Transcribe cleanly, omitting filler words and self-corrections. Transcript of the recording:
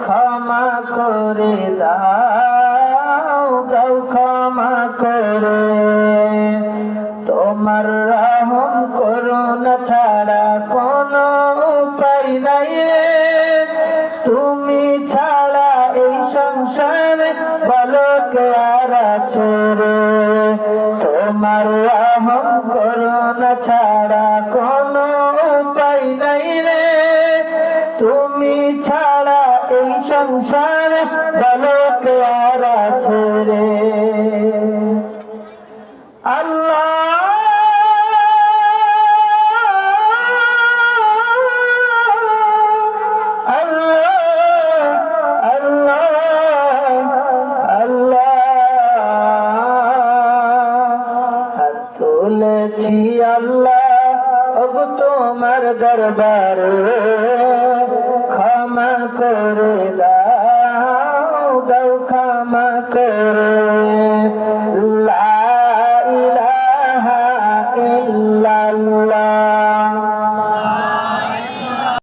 ক্ষমা করে দাও, দাও ক্ষমা করে। তোমার রহম করুণা ছাড়া কোনো উপায় নাই রে, তুমি ছাড়া এই সংসারে ভালো কে আর আছে রে। তোমার রহম করুণা ছাড়া কোনো উপায় নাই রে, তুমি ছাড়া এই সংসারে ভালো কে আর আছে রে। আল্লাহ তুলেছি আল্লাহ ওগো তোমার দরবারে, ক্ষমা করে দাও, দাও ক্ষমা করে। লা ইলাহা ইল্লাল্লাহ